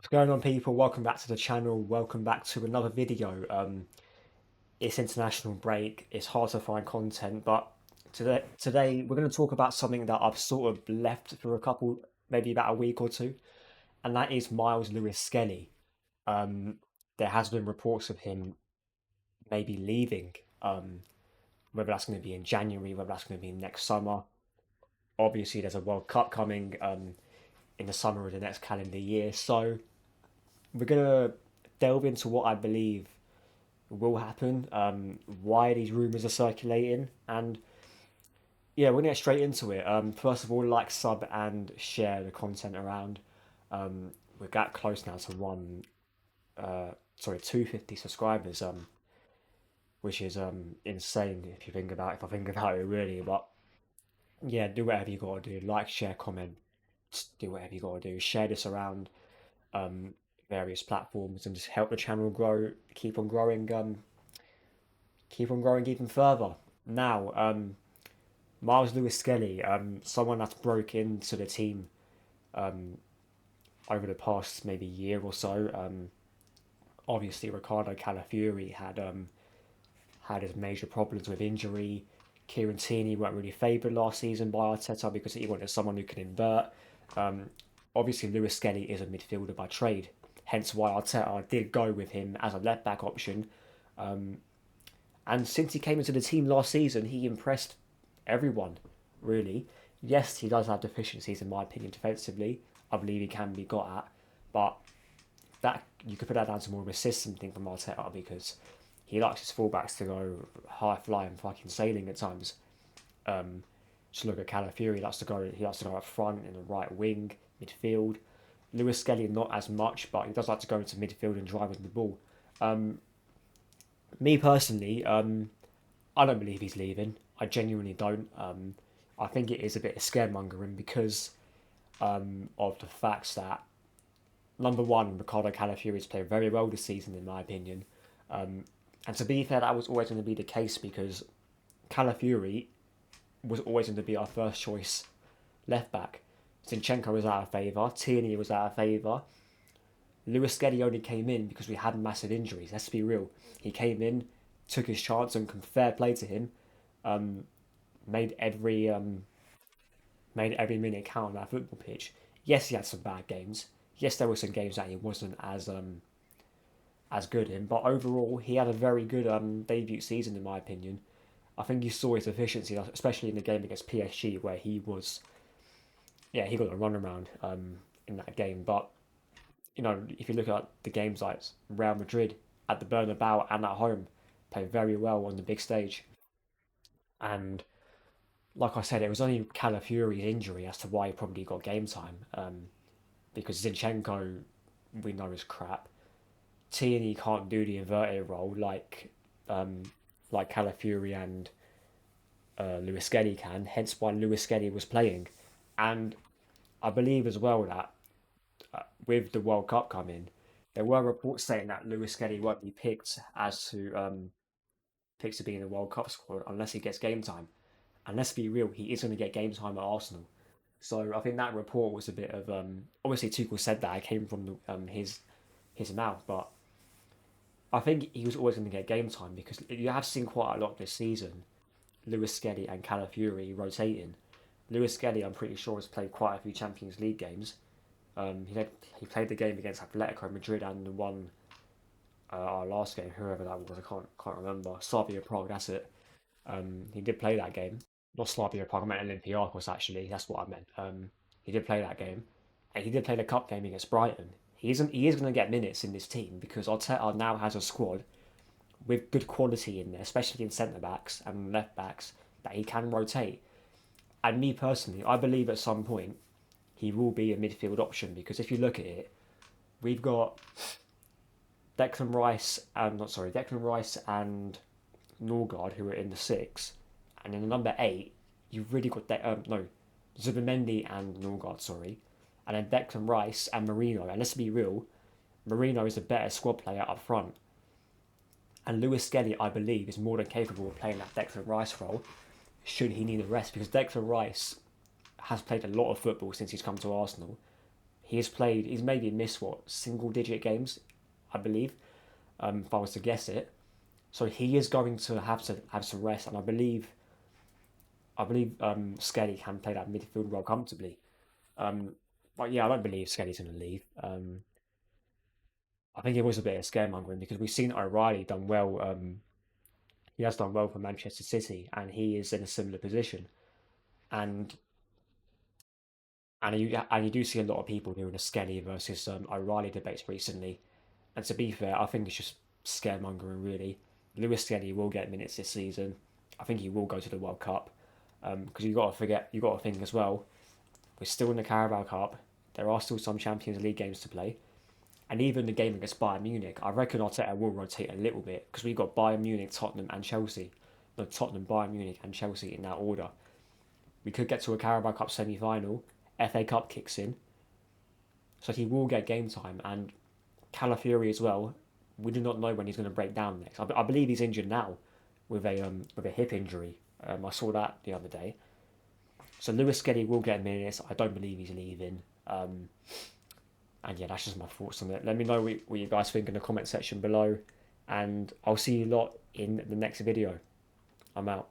What's going on, people? Welcome back to the channel. Welcome back to another video. It's international break. It's hard to find content, but today we're going to talk about something that I've sort of left for a couple, maybe about a week or two, and that is Myles Lewis-Skelly. Um, there has been reports of him maybe leaving. Whether that's going to be in January, whether that's going to be next summer. Obviously, there's a World Cup coming in the summer of the next calendar year, so we're gonna delve into what I believe will happen, why these rumors are circulating, and yeah, we're gonna get straight into it. First of all, like, sub, and share the content around. We're that close now to 250 subscribers, which is insane if I think about it really. But yeah, do whatever you gotta do. Like, share, comment, do whatever you gotta do. Share this around um, various platforms and just help the channel grow, keep on growing even further. Now, Myles Lewis-Skelly, someone that's broke into the team um, over the past maybe year or so. Obviously, Ricardo Calafiori had his major problems with injury. Kieran Tierney weren't really favoured last season by Arteta because he wanted someone who can invert. Um, Obviously, Lewis-Skelly is a midfielder by trade, hence why Arteta did go with him as a left back option. Um, and since he came into the team last season, he impressed everyone, really. Yes, he does have deficiencies, in my opinion, defensively. I believe he can be got at, but that you could put that down to more of a system thing from Arteta because he likes his fullbacks to go high flying, fucking sailing at times. Um, just look at Calafiori. He likes to go up front in the right wing, midfield. Lewis-Skelly not as much, but he does like to go into midfield and drive with the ball. Um, Me personally, I don't believe he's leaving. I genuinely don't. I think it is a bit of scaremongering because of the facts that number one, Ricardo Calafiori's played very well this season, in my opinion. Um, and to be fair, that was always going to be the case because Calafiori was always going to be our first choice left back. Zinchenko was out of favour, Tierney was out of favour. Lewis-Skelly only came in because we had massive injuries. Let's be real. He came in, took his chance, and fair play to him. Um, made every um, Made every minute count on that football pitch. Yes, he had some bad games. Yes, there were some games that he wasn't as good in, but overall, he had a very good debut season, in my opinion. I think you saw his efficiency, especially in the game against PSG, where he got a run around in that game. But if you look at the games like Real Madrid at the Bernabeu and at home, played very well on the big stage. And like I said, it was only Calafiori's injury as to why he probably got game time. Because Zinchenko, we know, is crap. Tierney can't do the inverted role um, like Calafiori and Lewis-Skelly can. Hence why Lewis-Skelly was playing. And I believe as well that with the World Cup coming, there were reports saying that Lewis-Skelly won't be picked to be in the World Cup squad unless he gets game time. And let's be real, he is going to get game time at Arsenal. So I think that report was a bit of obviously Tuchel said that it came from his mouth, but I think he was always going to get game time because you have seen quite a lot this season. Lewis-Skelly and Calafiori rotating. Lewis-Skelly, I'm pretty sure, has played quite a few Champions League games. He played the game against Atletico Madrid and won our last game, whoever that was, I can't remember. Slavia Prague, that's it. He did play that game. Not Slavia Prague, I meant Olympiacos actually. That's what I meant. He did play that game, and he did play the cup game against Brighton. He is going to get minutes in this team because Arteta now has a squad with good quality in there, especially in centre backs and left backs that he can rotate. And me personally, I believe at some point he will be a midfield option because if you look at it, we've got Declan Rice and Norgard who are in the six, and in the number eight, you've really got Zubimendi and Norgard, sorry, and then Declan Rice and Marino. And let's be real, Marino is a better squad player up front, and Lewis-Skelly, I believe, is more than capable of playing that Declan Rice role should he need a rest because Declan Rice has played a lot of football since he's come to Arsenal. He's maybe missed what, single digit games, I believe, if I was to guess it. So he is going to have some rest, and I believe Skelly can play that midfield role comfortably. Um, but yeah, I don't believe Skelly's going to leave. I think it was a bit of scaremongering because we've seen O'Reilly done well. He has done well for Manchester City, and he is in a similar position. And and you do see a lot of people doing a Skelly versus O'Reilly debates recently. And to be fair, I think it's just scaremongering really. Lewis-Skelly will get minutes this season. I think he will go to the World Cup. Because you got to think as well. We're still in the Carabao Cup. There are still some Champions League games to play. And even the game against Bayern Munich, I reckon Arteta will rotate a little bit because we've got Bayern Munich, Tottenham, and Chelsea. No, Tottenham, Bayern Munich, and Chelsea in that order. We could get to a Carabao Cup semi final. FA Cup kicks in. So he will get game time. And Calafiori as well. We do not know when he's going to break down next. I believe he's injured now with a hip injury. I saw that the other day. So Lewis-Skelly will get minutes. I don't believe he's leaving. And yeah, that's just my thoughts on it. Let me know what you guys think in the comment section below. And I'll see you lot in the next video. I'm out.